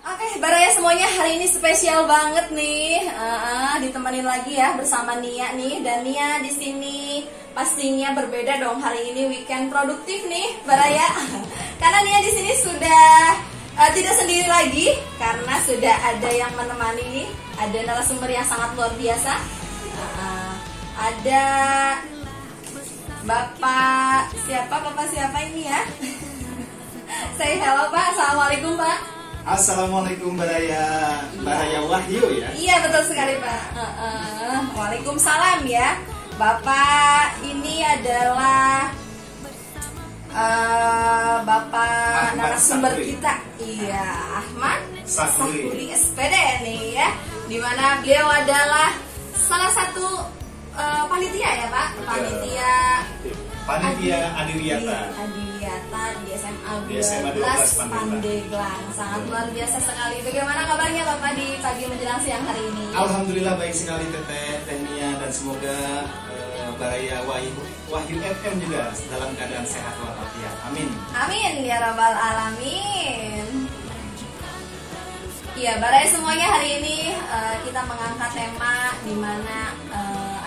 Oke, Baraya semuanya, hari ini spesial banget nih. Ditemenin lagi ya bersama Nia nih, dan Nia di sini pastinya berbeda dong hari ini, weekend produktif nih, Baraya. Karena Nia di sini sudah tidak sendiri lagi, karena sudah ada yang menemani nih, ada narasumber yang sangat luar biasa. Ada Bapak siapa ini ya? Saya hello Pak, assalamualaikum Pak. Assalamualaikum Baraya Wahyu ya. Iya betul sekali Pak. Waalaikumsalam ya. Bapak ini adalah Bapak narasumber kita. Iya, Ahmad Sahuri SPD nih ya. Dimana beliau adalah salah satu panitia ya Pak. Panitia Adiwiyata di SMA 12 Pandeglang. Sangat luar biasa sekali. Bagaimana kabarnya Bapak di pagi menjelang siang hari ini? Alhamdulillah baik sekali Teh Nia, dan semoga Baraya Wahyu FM juga dalam keadaan sehat walafiat. Amin. Amin ya rabbal alamin. Iya, Baraya semuanya, hari ini kita mengangkat tema di mana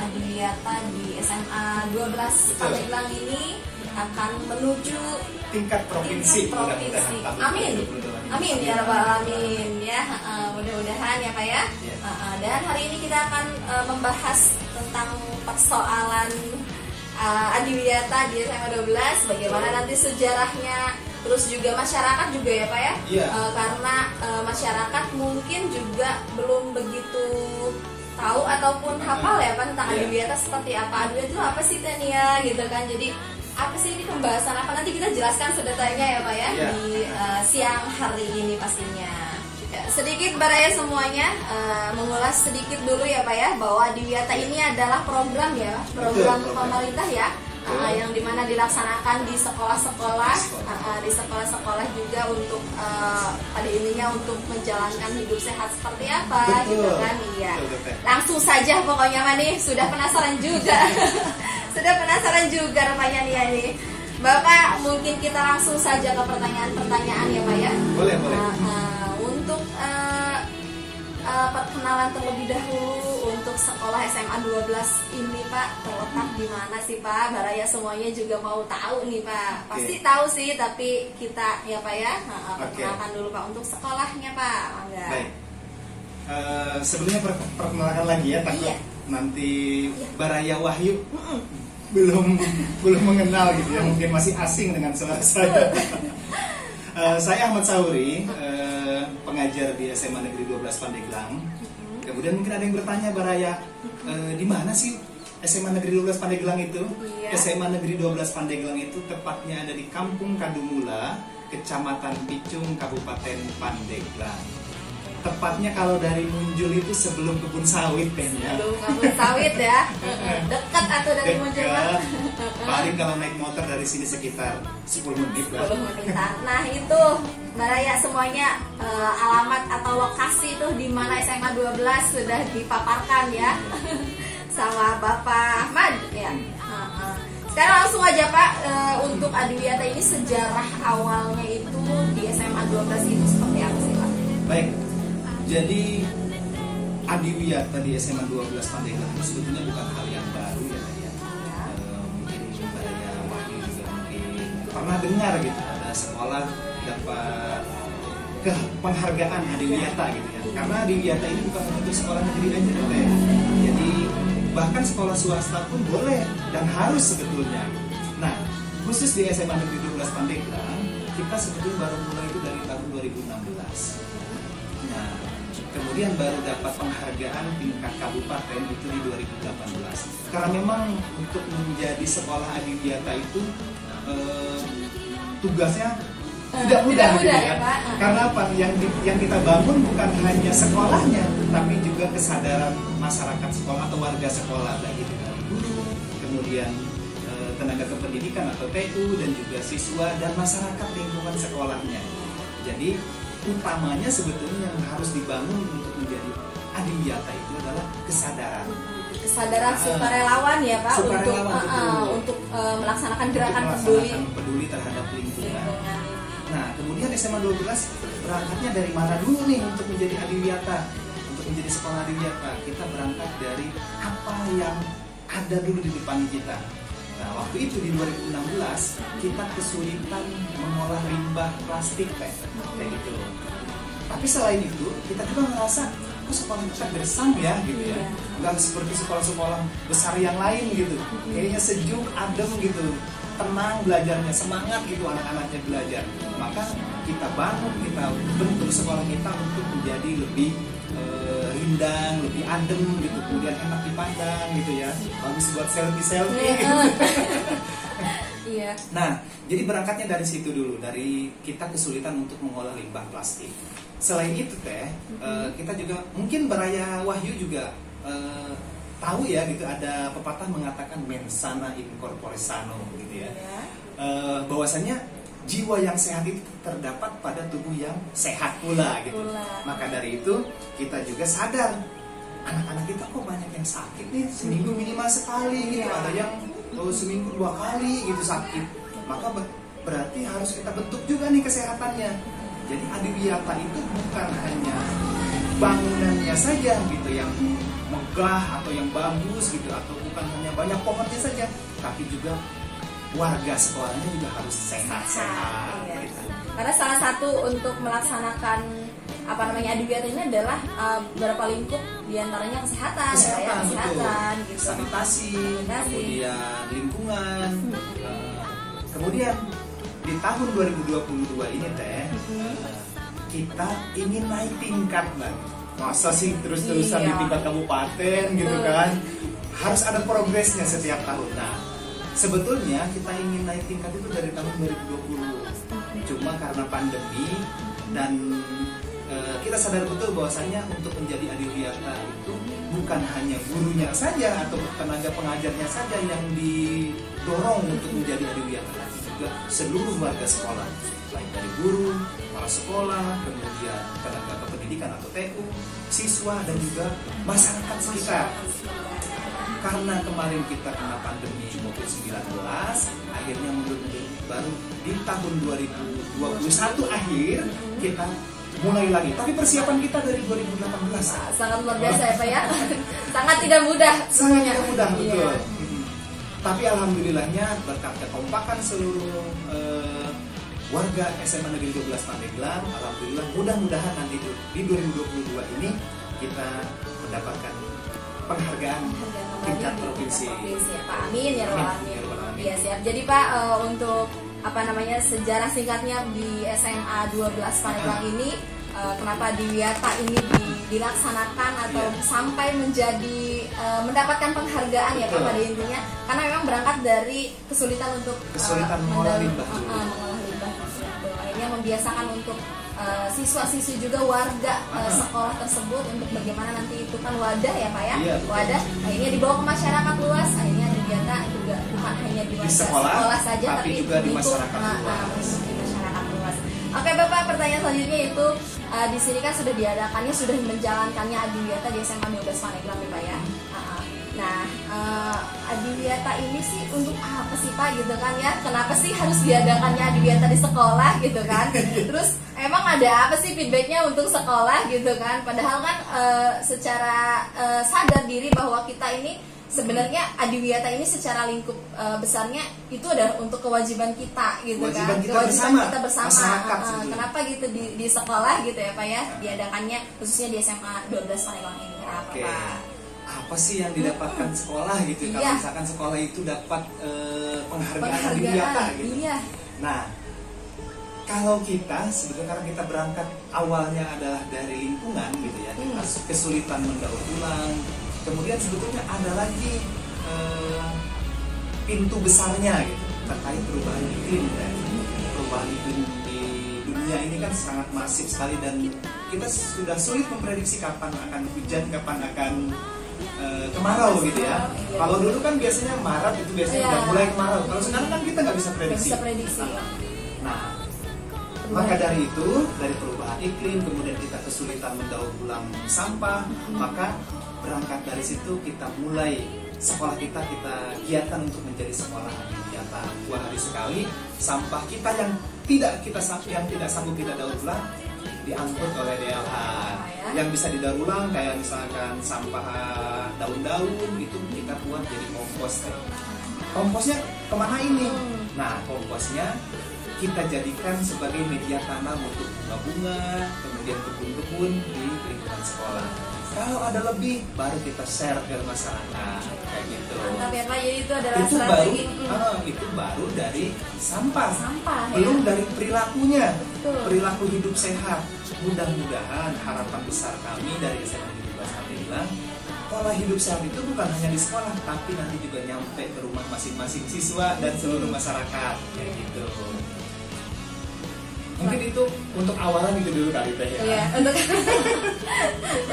Adiwiyata di SMA 12 Pandeglang ini akan menuju tingkat provinsi. Amin ya rabbal alamin ya. Mudah-mudahan ya Pak ya. Dan hari ini kita akan membahas tentang persoalan Adiwiyata di SMA 12, bagaimana nanti sejarahnya, terus juga masyarakat juga ya Pak ya. Karena masyarakat mungkin juga belum begitu tahu ataupun hafal ya Pak tentang Adiwiyata seperti apa. Adiwiyata itu apa sih Tania gitu kan. Jadi apa sih ini, pembahasan apa, nanti kita jelaskan sedetailnya ya Pak ya di siang hari ini pastinya. Sedikit Baraya semuanya mengulas sedikit dulu ya Pak ya, bahwa Adiwiyata ini adalah program ya, program pemerintah ya, yang dimana dilaksanakan di sekolah-sekolah, juga untuk pada ininya untuk menjalankan hidup sehat seperti apa. Gitu kan. Iya. Langsung saja pokoknya nih, sudah penasaran juga. Sudah penasaran juga rupanya nih ya nih. Bapak, mungkin kita langsung saja ke pertanyaan-pertanyaan ya Pak ya. Boleh. Untuk perkenalan terlebih dahulu untuk sekolah SMA 12 ini Pak, terletak di mana sih Pak? Baraya semuanya juga mau tahu nih Pak. Pasti tahu sih, tapi kita ya Pak ya, perkenalkan dulu Pak untuk sekolahnya Pak. Baik. Sebelumnya perkenalkan lagi ya, takut nanti Baraya Wahyu belum mengenal gitu ya, mungkin masih asing dengan suara saya. Saya Ahmad Sahuri, pengajar di SMA Negeri 12 Pandeglang. Kemudian mungkin ada yang bertanya, Baraya, di mana sih SMA Negeri 12 Pandeglang itu? SMA Negeri 12 Pandeglang itu tepatnya ada di Kampung Kadumula, Kecamatan Picung, Kabupaten Pandeglang. Tepatnya kalau dari Munjul itu sebelum kebun sawit kayaknya. Sebelum kebun sawit ya. Dekat atau dari Munjul? Paling kalau naik motor dari sini sekitar 10 menit lah. 10 menitan. Nah itu Baraya semuanya, alamat atau lokasi itu di mana SMA 12 sudah dipaparkan ya sama Bapak Ahmad ya. Sekarang langsung aja Pak, untuk Adiwiyata ini sejarah awalnya itu di SMA 12 itu seperti apa sih Pak? Baik. Jadi Adiwiyata di SMA 12 Pandeglang itu sebetulnya bukan hal yang baru ya. Mungkin Baraya Wahyu juga mungkin pernah dengar gitu, ada sekolah dapat penghargaan Adiwiyata gitu ya. Karena Adiwiyata ini bukan untuk sekolah negeri aja ya. Jadi bahkan sekolah swasta pun boleh dan harus sebetulnya. Nah, khusus di SMA Negeri 12 Pandeglang, kita sebetulnya baru mulai itu dari tahun 2016. Nah, kemudian baru dapat penghargaan tingkat kabupaten itu di 2018. Karena memang untuk menjadi sekolah Adiwiyata itu tugasnya tidak mudah gitu ya. Karena apa? Yang kita bangun bukan hanya sekolahnya, tapi juga kesadaran masyarakat sekolah atau warga sekolah, baik itu dari guru, kemudian tenaga kependidikan atau TU, dan juga siswa dan masyarakat lingkungan sekolahnya. Jadi utamanya sebetulnya yang harus dibangun untuk menjadi Adiwiyata itu adalah kesadaran sukarelawan ya Pak, untuk melaksanakan gerakan peduli terhadap lingkungan. Nah, kemudian SMA 12 berangkatnya dari mana dulu nih untuk menjadi adiwiyata, untuk menjadi sekolah adiwiyata? Kita berangkat dari apa yang ada dulu di depan kita. Nah, waktu itu di 2016 kita kesulitan mengolah limbah plastik kayak gitu. Tapi selain itu kita juga ngerasa kok sekolah kita gersang ya gitu ya, nggak seperti sekolah-sekolah besar yang lain gitu. Kayaknya sejuk, adem gitu, tenang belajarnya, semangat gitu anak-anaknya belajar. Maka kita bangun, kita bentuk sekolah kita untuk menjadi lebih rindang, lebih adem gitu, kemudian enak dipandang gitu ya, bagus buat selfie gitu. Iya. Nah, jadi berangkatnya dari situ dulu, dari kita kesulitan untuk mengolah limbah plastik. Selain itu kita juga mungkin Baraya Wahyu juga tahu ya gitu, ada pepatah mengatakan mens sana in corpore sano gitu ya. Bahwasanya jiwa yang sehat itu terdapat pada tubuh yang sehat pula gitu. Maka dari itu kita juga sadar anak-anak kita kok banyak yang sakit nih, seminggu minimal sekali gitu, ada yang seminggu 2 kali gitu sakit. Maka berarti harus kita bentuk juga nih kesehatannya. Jadi adiwiyata itu bukan hanya bangunannya saja gitu yang megah atau yang bagus gitu, atau bukan hanya banyak pohonnya saja, tapi juga warga sekolahnya juga harus sehat-sehat. Iya. Gitu. Karena salah satu untuk melaksanakan adiwiyata ini adalah beberapa lingkup, diantaranya kesehatan gitu. Sanitasi, kemudian lingkungan, kemudian di tahun 2022 ini kita ingin naik tingkat lagi. Masa sih terus-terusan di tingkat kabupaten gitu kan? Harus ada progresnya setiap tahun. Nah, sebetulnya kita ingin naik tingkat itu dari tahun 2020. Cuma karena pandemi dan kita sadar betul bahwasanya untuk menjadi adiwiyata itu bukan hanya gurunya saja atau tenaga pengajarnya saja yang didorong untuk menjadi adiwiyata, tapi juga seluruh warga sekolah, baik dari guru, kepala sekolah, kemudian tenaga kependidikan atau TU, siswa, dan juga masyarakat sekitar. Karena kemarin kita kena pandemi COVID-19, akhirnya mundur-mundur, baru di tahun 2021 akhir kita mulai lagi. Tapi persiapan kita dari 2018 sangat luar biasa ya Pak ya. Sangat tidak mudah. Sangat tidak mudah, betul. Tapi alhamdulillahnya berkat kekompakan seluruh warga SMA Negeri 12 Pandeglang, alhamdulillah mudah-mudahan nanti di 2022 ini kita mendapatkan penghargaan tingkat provinsi. Ya, Pak. Amin ya Rabbal Alamin. Iya siap. Jadi Pak, untuk sejarah singkatnya di SMA 12 Pandeglang ini, kenapa adiwiyata ini dilaksanakan atau sampai menjadi mendapatkan penghargaan ya Pak pada intinya, karena memang berangkat dari kesulitan untuk mengolah limbah. Akhirnya membiasakan untuk siswa-siswi juga warga sekolah tersebut untuk bagaimana nanti itu kan wadah ya Pak ya, wadah akhirnya dibawa ke masyarakat luas. Akhirnya adiwiyata juga bukan hanya di sekolah saja, tapi juga di masyarakat luas. Oke Bapak, pertanyaan selanjutnya itu di sini kan sudah menjalankannya adiwiyata di SMA 12 Pandeglang nih Pak ya. Nah, adiwiyata ini sih untuk apa sih Pak gitu kan ya? Kenapa sih harus diadakannya adiwiyata di sekolah gitu kan? Terus emang ada apa sih feedbacknya untuk sekolah gitu kan? Padahal kan secara sadar diri bahwa kita ini sebenarnya adiwiyata ini secara lingkup besarnya itu adalah untuk kewajiban kita gitu kan, kewajiban kita bersama. Kenapa gitu di sekolah gitu ya Pak ya, diadakannya khususnya di SMA 12 Pandeglang ini? Kenapa Pak? Apa sih yang didapatkan sekolah gitu? Kalau misalkan sekolah itu dapat penghargaan adiwiyata gitu. Nah, kalau kita sebetulnya karena kita berangkat awalnya adalah dari lingkungan gitu ya, kita kesulitan mendaur ulang. Kemudian sebetulnya ada lagi pintu besarnya gitu terkait perubahan iklim kan. Perubahan iklim di dunia ini kan sangat masif sekali dan kita sudah sulit memprediksi kapan akan hujan, kapan akan kemarau gitu ya. Kalau dulu kan biasanya Maret itu biasanya udah mulai kemarau. Kalau sekarang kan kita nggak bisa prediksi. Nah, maka dari itu, dari perubahan iklim, kemudian kita kesulitan mendaur ulang sampah, maka berangkat dari situ kita mulai sekolah kita giatkan untuk menjadi sekolah adiwiyata. 2 hari sekali sampah kita yang tidak sanggup kita daur ulang diangkut oleh DLH. Yang bisa didaur ulang kayak misalkan sampah daun-daun itu kita buat jadi kompos. Komposnya kemana ini? Nah, komposnya kita jadikan sebagai media tanam untuk bunga-bunga, kemudian kebun-kebun di lingkungan sekolah. Kalau ada lebih, baru kita share ke masyarakat, kayak gitu. Mantap ya Pak, jadi itu adalah itu strategi. Itu baru dari sampah, ya? Belum dari perilakunya. Betul. Perilaku hidup sehat. Mudah-mudahan harapan besar kami dari SMA 17 Pandeglang, pola hidup sehat itu bukan hanya di sekolah, tapi nanti juga nyampe ke rumah masing-masing siswa dan seluruh masyarakat, kayak gitu. Mungkin itu untuk awalan itu dulu kali Teh ya. Iya,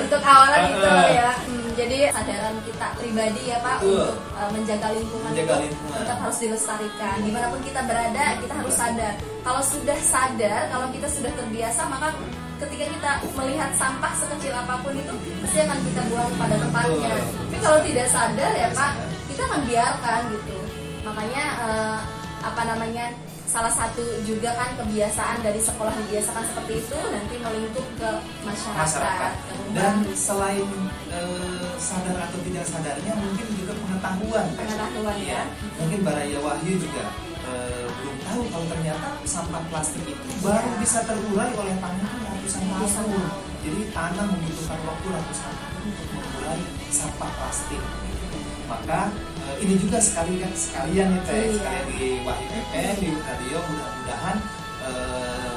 untuk awalan itu ya. Jadi kesadaran kita pribadi ya Pak untuk menjaga lingkungan itu tetap harus dilestarikan. Dimanapun kita berada, kita harus sadar. Kalau sudah sadar, kalau kita sudah terbiasa, maka ketika kita melihat sampah sekecil apapun itu pasti akan kita buang pada tempatnya. Tapi kalau tidak sadar ya Pak, kita akan biarkan gitu. Makanya salah satu juga kan kebiasaan dari sekolah dibiasakan seperti itu nanti melingkup ke masyarakat. Dan selain sadar atau tidak sadarnya, mungkin juga pengetahuan ya. Mungkin Baraya Wahyu juga belum tahu kalau ternyata sampah plastik itu baru bisa terurai oleh tanah ratusan tahun. Jadi tanah membutuhkan waktu ratusan tahun untuk mengurai sampah plastik. Maka ini juga sekalian nih Teh, sekalian di Wahyu FM, di radio, mudah-mudahan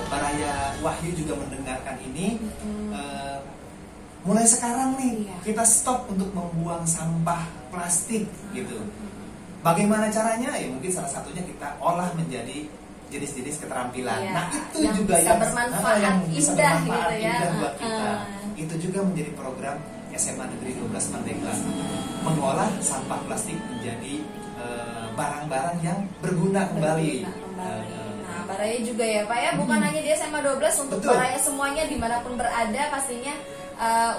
Baraya Wahyu juga mendengarkan ini. Mulai sekarang nih kita stop untuk membuang sampah plastik gitu. Bagaimana caranya? Ya mungkin salah satunya kita olah menjadi jenis-jenis keterampilan. Nah itu yang juga bisa bermanfaat, yang bisa bermanfaat gitu ya. indah buat kita. Itu juga menjadi program SMA Negeri 12 Pandeglang, mengolah sampah plastik menjadi barang-barang yang berguna kembali. Nah, Baraya juga ya Pak ya, bukan hanya di SMA 12, untuk Baraya semuanya dimanapun berada pastinya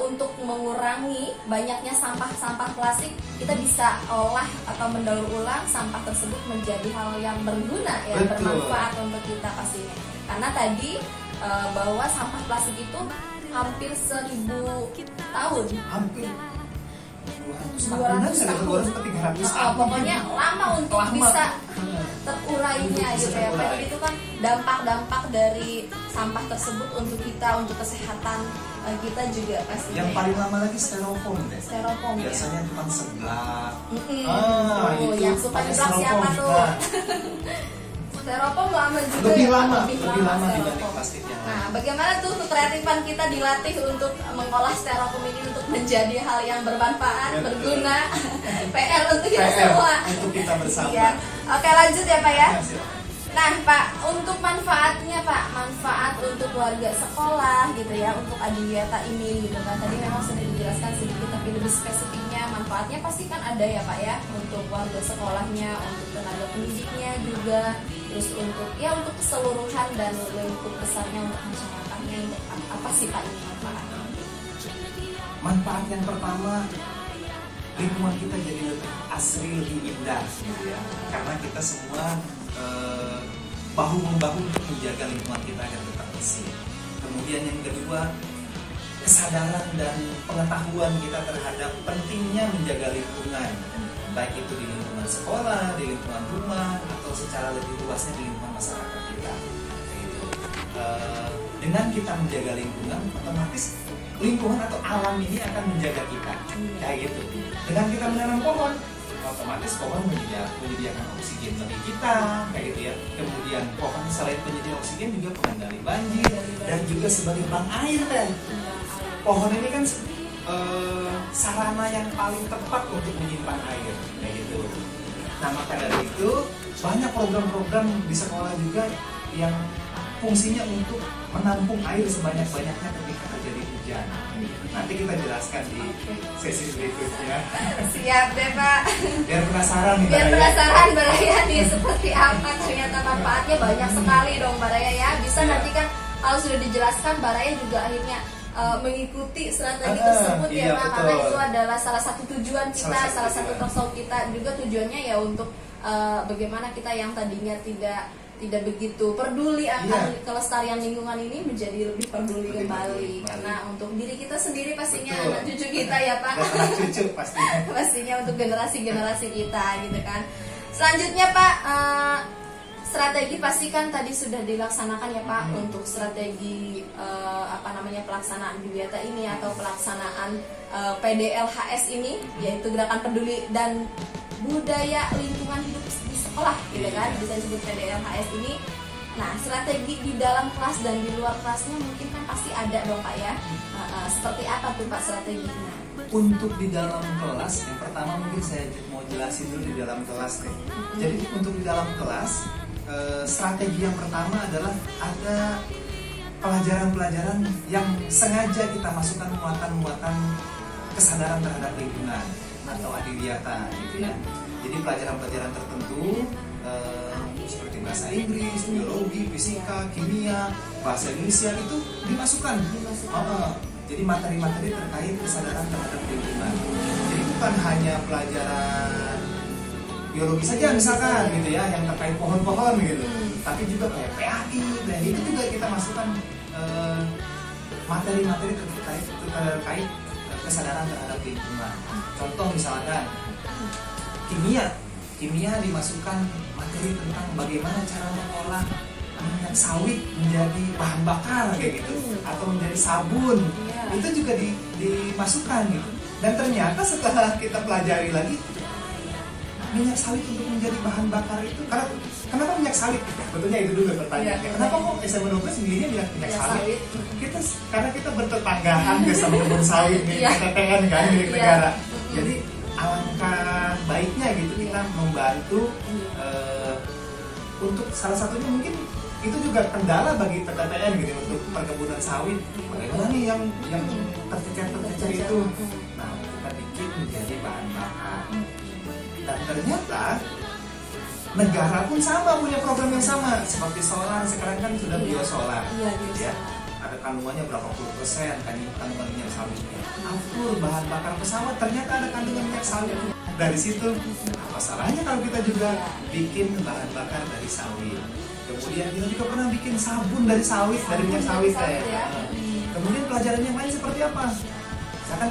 untuk mengurangi banyaknya sampah-sampah plastik, kita bisa olah atau mendaur ulang sampah tersebut menjadi hal yang berguna ya, bermanfaat untuk kita pastinya. Karena tadi bahwa sampah plastik itu hampir 1000 tahun, hampir 200 tahun, pokoknya lama untuk bisa terurainya gitu ya. Jadi itu kan dampak-dampak dari sampah tersebut untuk kita, untuk kesehatan kita juga pasti. Yang paling lama lagi styrofoam deh. Styrofoam biasanya tukang seblak. Itu yang suka nyeblak siapa tuh? Styrofoam lama juga. Lebih lama dibanding plastik yang lain. Nah, bagaimana tuh kreatifan kita dilatih untuk mengolah styrofoam ini untuk menjadi hal yang bermanfaat, berguna. PR untuk kita semua. Untuk kita bersama. Ya. Oke, lanjut ya Pak ya. Nah Pak, untuk manfaatnya Pak, manfaat untuk warga sekolah gitu ya, untuk adiwiyata ini gitu kan. Tadi memang sudah dijelaskan sedikit, tapi lebih spesifiknya manfaatnya pasti kan ada ya Pak ya, untuk warga sekolahnya, untuk tenaga pendidiknya juga, terus untuk keseluruhan dan lingkup besarnya untuk masyarakatnya. Apa sih Pak ini manfaatnya? Manfaat yang pertama, lingkungan kita jadi lebih asri, lebih indah gitu ya. Karena kita semua bahu-membahu untuk menjaga lingkungan kita agar tetap bersih. Kemudian yang kedua, kesadaran dan pengetahuan kita terhadap pentingnya menjaga lingkungan, baik itu di lingkungan sekolah, di lingkungan rumah, atau secara lebih luasnya di lingkungan masyarakat kita. Gitu. Dengan kita menjaga lingkungan, otomatis lingkungan atau alam ini akan menjaga kita, kayak gitu. Dengan kita menanam pohon, otomatis pohon menyediakan oksigen bagi kita, kayak gitu ya. Kemudian pohon selain penyedia oksigen juga pengendali banjir dan juga sebagai bank air kan. Pohon ini kan sarana yang paling tepat untuk menyimpan air, kayak gitu. Nah maka dari itu banyak program-program di sekolah juga yang fungsinya untuk menampung air sebanyak-banyaknya ketika terjadi hujan. Nanti kita jelaskan di sesi berikutnya. Siap deh Pak. Biar penasaran nih. Biar penasaran Baraya nih seperti apa ternyata manfaatnya banyak sekali dong Baraya ya. Bisa nanti kan kalau sudah dijelaskan Baraya juga akhirnya mengikuti strategi Ah, tersebut iya, ya Pak, karena betul. itu adalah salah satu tujuan kita, salah satu tasawuf kita juga tujuannya ya untuk bagaimana kita yang tadinya tidak begitu peduli akan kelestarian lingkungan ini menjadi lebih peduli kembali. Karena untuk diri kita sendiri pastinya, betul. anak cucu kita ya Pak. Dan anak cucu pastinya. Pastinya untuk generasi-generasi kita gitu kan. Selanjutnya Pak, strategi pasti kan tadi sudah dilaksanakan ya Pak, untuk strategi pelaksanaan Adiwiyata ini atau pelaksanaan PDLHS ini, yaitu Gerakan Peduli dan Budaya Lingkungan Hidup di Sekolah gitu kan, bisa disebut PDLHS ini. Nah, strategi di dalam kelas dan di luar kelasnya mungkin kan pasti ada dong Pak ya. Seperti apa tuh Pak strateginya? Untuk di dalam kelas, yang pertama mungkin saya mau jelasin dulu di dalam kelas deh. Jadi untuk di dalam kelas, strategi yang pertama adalah ada pelajaran-pelajaran yang sengaja kita masukkan muatan-muatan kesadaran terhadap lingkungan atau adiwiyata gitu ya. Jadi pelajaran-pelajaran tertentu seperti bahasa Inggris, biologi, fisika, kimia, bahasa Indonesia itu dimasukkan. Jadi materi-materi terkait kesadaran terhadap lingkungan. Jadi bukan hanya pelajaran biologi saja misalkan gitu ya, yang terkait pohon-pohon gitu, tapi juga kayak PAI, dan itu juga kita masukkan materi-materi terkait kesadaran terhadap lingkungan. Contoh misalkan kimia dimasukkan materi tentang bagaimana cara mengolah minyak sawit menjadi bahan bakar kayak gitu, atau menjadi sabun. Itu juga dimasukkan gitu. Dan ternyata setelah kita pelajari lagi, minyak sawit untuk menjadi bahan bakar itu kenapa minyak sawit? Betulnya itu dulu pertanyaannya. Kenapa kok SMA 12 milihnya minyak sawit? Karena kita bertetanggaan sama kebun sawit nih, PTN kan milik negara. Jadi alangkah baiknya gitu kita membantu untuk salah satunya mungkin itu juga kendala bagi PTN gitu untuk perkebunan sawit. Bagaimana nih yang tercecer itu? Nah, kita bikin menjadi bahan bakar. Dan ternyata negara pun sama, punya program yang sama seperti solar. Sekarang kan sudah biosolar, ya. Ada kandungannya berapa puluh persen kandungan minyak sawitnya. Aftur bahan bakar pesawat ternyata ada kandungan minyak sawit. Dari situ apa salahnya kalau kita juga bikin bahan bakar dari sawit. Kemudian kita juga pernah bikin sabun dari sawit, dari minyak sawit kayak. Kemudian pelajaran yang lain seperti apa? Misalkan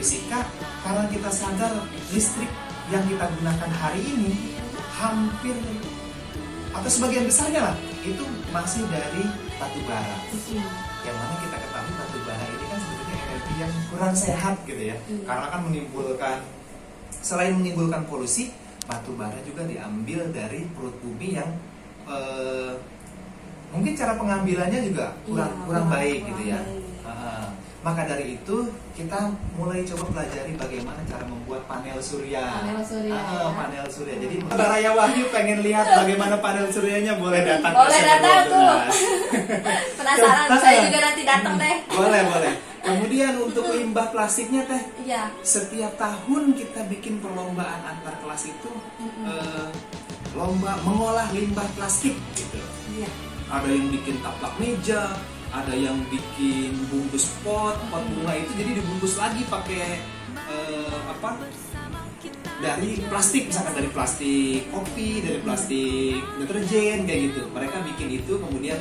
fisika, karena kita sadar listrik yang kita gunakan hari ini hampir atau sebagian besarnya lah itu masih dari batu bara. Yang mana kita ketahui batu bara ini kan sebetulnya energi yang kurang sehat gitu ya. Karena kan selain menimbulkan polusi, batu bara juga diambil dari perut bumi yang mungkin cara pengambilannya juga kurang baik gitu ya. Maka dari itu kita mulai coba pelajari bagaimana cara membuat panel surya. Panel surya. Jadi Baraya Wahyu pengen lihat bagaimana panel suryanya, boleh datang. Boleh datang tuh. Penasaran, saya juga nanti datang deh. Boleh. Kemudian untuk limbah plastiknya teh, setiap tahun kita bikin perlombaan antar kelas itu, lomba mengolah limbah plastik gitu. Ada yang bikin taplak meja, ada yang bikin bungkus pot bunga itu jadi dibungkus lagi pakai dari plastik, misalkan dari plastik kopi, dari plastik deterjen kayak gitu. Mereka bikin itu kemudian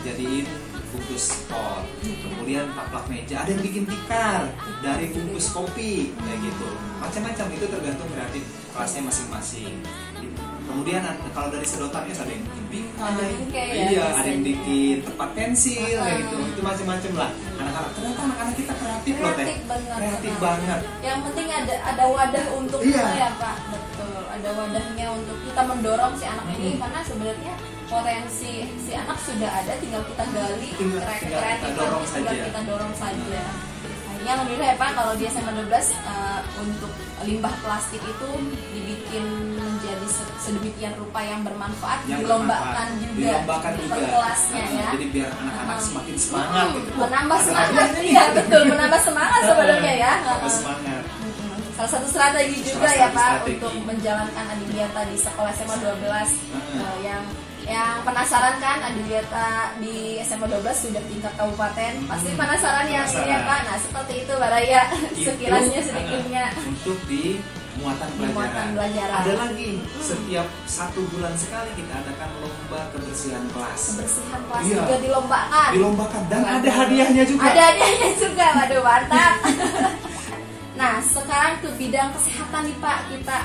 jadiin bungkus pot. Kemudian taplak meja, ada yang bikin tikar dari bungkus kopi kayak gitu. Macam-macam itu tergantung kreatif kelasnya masing-masing. Kemudian kalau dari sedotannya ada yang bikin ada yang bikin tempat pensil kayak gitu. Itu macam-macam lah. Anak-anak, ternyata anak-anak kita kreatif loh teh. Kreatif banget. Yang penting ada wadah untuk kita ya Pak. Betul. Ada wadahnya untuk kita mendorong si anak ini, karena sebenarnya potensi si anak sudah ada, tinggal kita gali kreatifan, tinggal kita dorong saja. Yang alhamdulillah ya Pak, kalau di SMA 12 untuk limbah plastik itu dibikin menjadi sedemikian rupa yang bermanfaat, dilombakan juga per kelasnya ya. Jadi biar anak-anak semakin semangat gitu. Menambah semangat, iya betul, menambah semangat sebenarnya ya. Semangat. Salah satu strategi juga ya Pak untuk menjalankan Adiwiyata di sekolah SMA 12 yang Yang penasaran kan Adiwiyata di SMA 12 sudah tingkat kabupaten, pasti penasaran yang ini ya Pak. Nah seperti itu Baraya sekiranya sedikitnya untuk di muatan pelajaran. Ada lagi setiap 1 bulan sekali kita adakan lomba kebersihan kelas. Kebersihan kelas juga dilombakan. Dilombakan dan ada hadiahnya juga. Ada hadiahnya juga, waduh mantap. Nah sekarang ke bidang kesehatan nih Pak, kita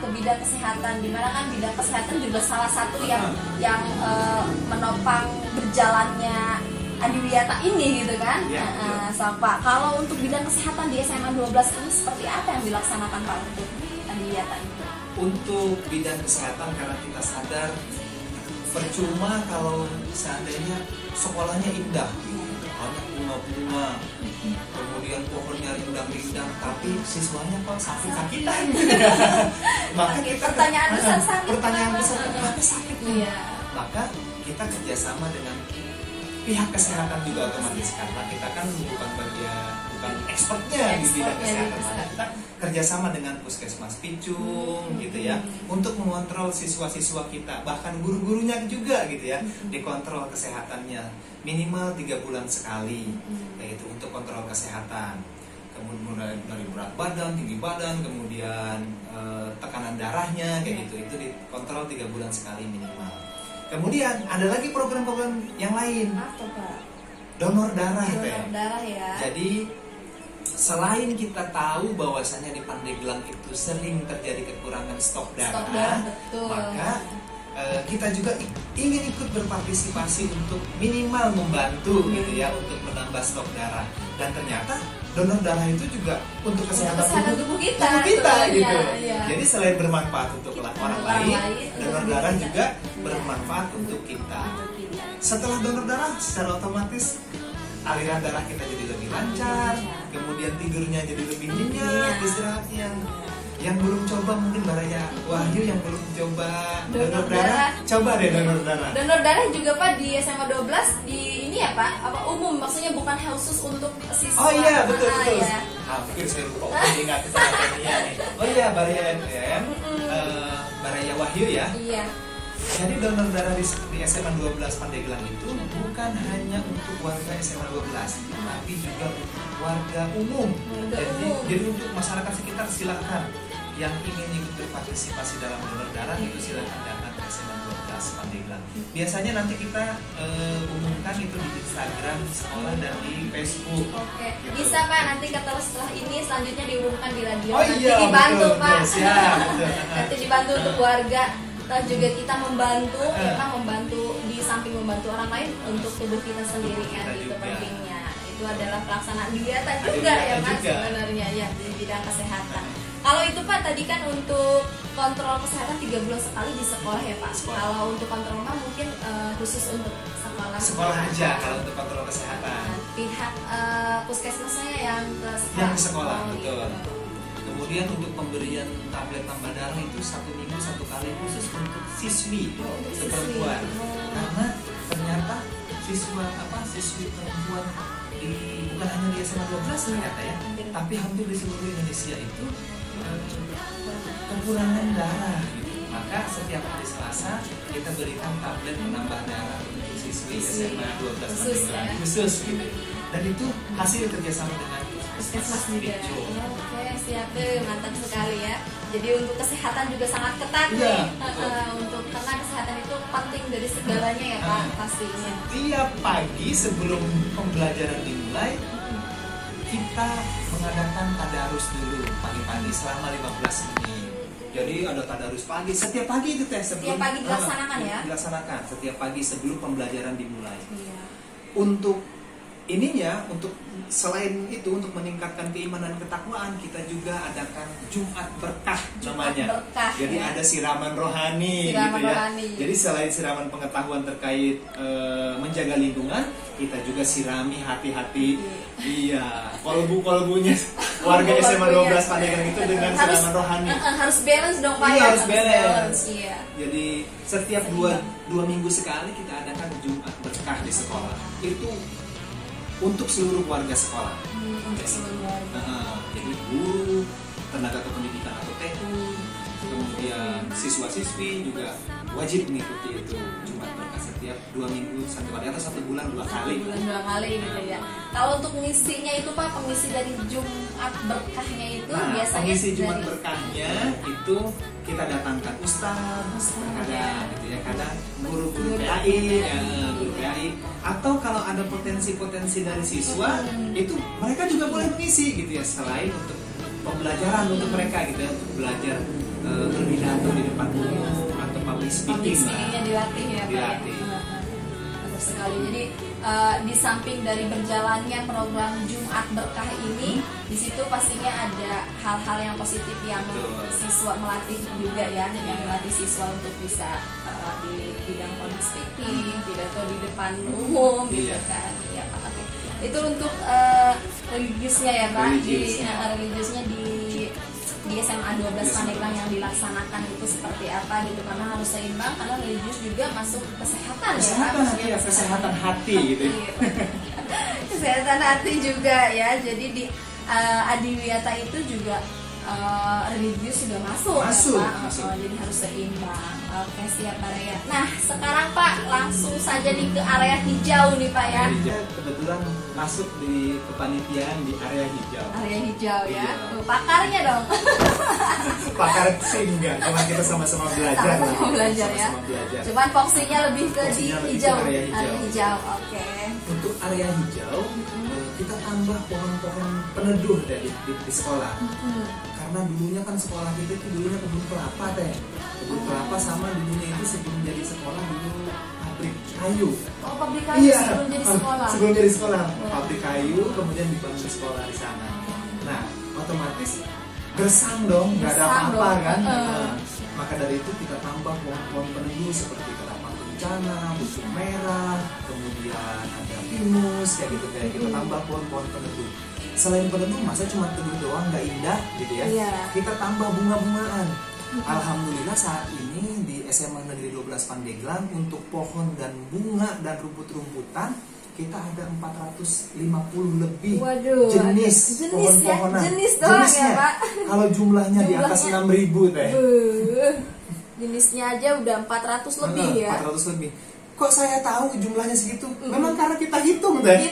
ke bidang kesehatan, dimana kan bidang kesehatan juga salah satu yang menopang berjalannya Adiwiyata ini gitu kan. Pak, kalau untuk bidang kesehatan di SMA 12 ini seperti apa yang dilaksanakan Pak untuk Adiwiyata ini? Untuk bidang kesehatan karena kita sadar percuma kalau seandainya sekolahnya indah, banyak bunga-bunga, kemudian pohonnya rindang-rindang, tapi siswanya kok sakit-sakitan. Maka kita pertanyaan besar kenapa sakit? Maka kita kerjasama dengan pihak kesehatan juga otomatis, karena kita kan bukan expertnya di bidang kesehatan, maka kita kerjasama dengan puskesmas Picung gitu ya, untuk mengontrol siswa-siswa kita, bahkan guru-gurunya juga gitu ya, dikontrol kesehatannya minimal 3 bulan sekali, yaitu untuk kontrol kesehatan. Kemudian dari berat badan, tinggi badan, kemudian tekanan darahnya kayak gitu, itu dikontrol 3 bulan sekali minimal. Kemudian ada lagi program-program yang lain. Apa Pak? Donor darah. Donor darah ya. Jadi selain kita tahu bahwasanya di Pandeglang itu sering terjadi kekurangan stok darah, maka kita juga ingin ikut berpartisipasi untuk minimal membantu gitu ya, untuk menambah stok darah. Dan ternyata donor darah itu juga untuk kesehatan tubuh kita gitu. Jadi selain bermanfaat untuk orang lain, donor darah juga bermanfaat untuk kita. Setelah donor darah, secara otomatis aliran darah kita jadi lebih lancar, kemudian tidurnya jadi lebih nyenyak, istirahatnya. Yang belum coba mungkin Baraya Wahyu yang belum coba donor darah, coba deh donor darah. Donor darah juga Pak di SMA 12 di ini ya Pak, apa umum, maksudnya bukan khusus untuk siswa. Oh iya betul. Ya. Hampir saya lupa ingat sama nih. Oh iya Baraya FM, Baraya Wahyu ya. Iya. Jadi donor darah di SMA 12 Pandeglang itu bukan hanya untuk warga SMA 12, tapi juga untuk warga umum. Jadi untuk masyarakat sekitar silakan yang ingin ikut berpartisipasi dalam donor darah itu silakan datang ke SMA 12 Pandeglang. Biasanya nanti kita umumkan itu di Instagram sekolah dan di Facebook. Oke. Gitu. Bisa Pak, nanti setelah ini selanjutnya diumumkan di radio. Oh nanti iya, dibantu betul, Pak. Siap, betul. Nanti dibantu untuk warga. Dan juga kita membantu di samping membantu orang lain, untuk tubuh kita sendiri kan, itu pentingnya. Itu adalah pelaksanaan kegiatan juga ya Mas sebenarnya ya di bidang kesehatan. Kalau itu Pak tadi kan untuk kontrol kesehatan 3 bulan sekali di sekolah ya Pak. Kalau untuk kontrol mah mungkin khusus untuk sekolah. Sekolah aja kalau untuk kontrol kesehatan. Pihak puskesmasnya yang ke sekolah. Yang ke sekolah betul. Kemudian untuk pemberian tablet tambah darah itu 1 minggu 1 kali khusus untuk siswi perempuan. Karena ternyata siswi perempuan bukan hanya di SMA 12 ternyata ya, tapi hampir di seluruh Indonesia itu kekurangan darah gitu. Maka setiap hari Selasa kita berikan tablet menambah darah untuk siswi SMA 12 khusus gitu. Dan itu hasil kerjasama dengan puskesmas juga. Oke, siap deh, mantap sekali ya. Jadi untuk kesehatan juga sangat ketat nih. Untuk karena kesehatan itu penting dari segalanya ya Pak, pastinya. Tiap pagi sebelum pembelajaran dimulai, kita mengadakan tadarus dulu pagi-pagi selama 15 menit. Jadi ada tadarus pagi, setiap pagi itu sebelum. Setiap pagi dilaksanakan ya? Dilaksanakan setiap pagi sebelum pembelajaran dimulai. Iya. Untuk untuk selain itu, untuk meningkatkan keimanan ketakwaan, kita juga adakan Jumat Berkah namanya. Jadi ada siraman rohani gitu ya. Jadi selain siraman pengetahuan terkait menjaga lingkungan, kita juga sirami hati-hati kolbu-kolbunya warga SMA 12 Pandeglang itu dengan siraman rohani. Harus balance dong Pak. Iya, harus balance. Iya. Jadi setiap dua minggu sekali kita adakan Jumat Berkah di sekolah. Itu untuk seluruh warga sekolah. Jadi guru, tenaga kependidikan atau TU, kemudian siswa-siswi juga wajib mengikuti itu Jumat Berkah setiap 2 minggu 1 kali atau 1 bulan 2 kali. 1 bulan 2 kali gitu ya. Kalau untuk mengisinya itu Pak, pengisi dari Jumat Berkahnya itu biasanya pengisi Jumat dari... Berkahnya itu kita datangkan ustaz, kadang gitu ya, kadang guru-guru PAI, guru PAI, atau kalau ada potensi-potensi dari siswa itu mereka juga boleh mengisi gitu ya, selain untuk pembelajaran untuk mereka gitu ya, untuk belajar berpidato di depan umum atau public speaking-nya dilatih ya Pak. Dilatih. Bagus sekali. Jadi di samping dari berjalannya program Jumat Berkah ini, di situ pastinya ada hal-hal yang positif yang siswa melatih juga ya, yang melatih siswa untuk bisa di bidang public speaking, pidato di depan umum gitu kan. Ya Pak. Itu untuk religiusnya ya Pak, religiusnya di SMA 12 Pandeglang yang dilaksanakan itu seperti apa gitu, karena harus seimbang, karena religius juga masuk kesehatan ya, kesehatan hati gitu. Kesehatan hati juga ya. Jadi di Adiwiyata itu juga religius sudah masuk. Ya, Pak? Jadi harus seimbang. Oke, siap Pak Raya. Nah sekarang Pak langsung saja nih ke area hijau nih Pak ya. Kebetulan masuk di kepanitiaan di area hijau. Area hijau ya. Tuh, pakarnya dong. Pakar sih enggak, cuma kita sama-sama belajar. Sama-sama belajar ya. Cuman fokusnya lebih ke di hijau. Area hijau. Oke. Untuk area hijau kita tambah pohon-pohon peneduh di sekolah. Karena dulunya kan sekolah kita itu dulunya kebun kelapa teh. Kebun kelapa sama dulunya itu sebelum jadi sekolah dulu pabrik kayu. Oh, pabrik kayu sebelum jadi sekolah. Sebelum jadi sekolah, pabrik kayu kemudian dibangun sekolah di sana. Nah, otomatis gersang dong, nggak ada apa-apa kan. Maka dari itu kita tambah pohon-pohon peneduh seperti kelapa kencana, busuk merah, kemudian ada pinus kayak gitu kayak kita tambah pohon-pohon peneduh. Selain peneduh, masa cuma teduh doang nggak indah gitu ya? Kita tambah bunga-bungaan. Alhamdulillah saat ini di SMA Negeri 12 Pandeglang untuk pohon dan bunga dan rumput-rumputan kita ada 450 lebih jenis pohon-pohonan. Jenisnya, Pak. Kalau jumlahnya di atas 6.000 teh. Jenisnya aja udah 400 lebih ya. 400 lebih. Kok saya tahu jumlahnya segitu? Memang karena kita hitung deh.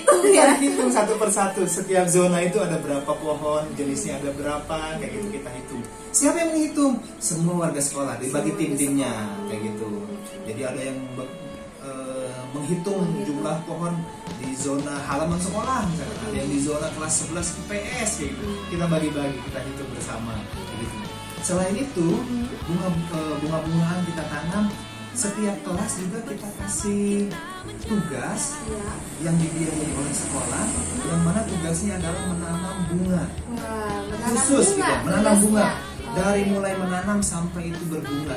Hitung satu persatu. Setiap zona itu ada berapa pohon, jenisnya ada berapa, kayak gitu kita hitung. Siapa yang menghitung? Semua warga sekolah dibagi tim-timnya kayak gitu. Jadi ada yang menghitung jumlah pohon di zona halaman sekolah, misalkan ada yang di zona kelas 11 IPS kayak gitu. Kita bagi-bagi, kita hitung bersama kayak gitu. Selain itu, bunga-bungaan kita tanam. Setiap kelas juga kita kasih tugas yang dibiayai oleh sekolah, yang mana tugasnya adalah menanam bunga. Khusus gitu, menanam bunga. Dari mulai menanam sampai itu berbunga.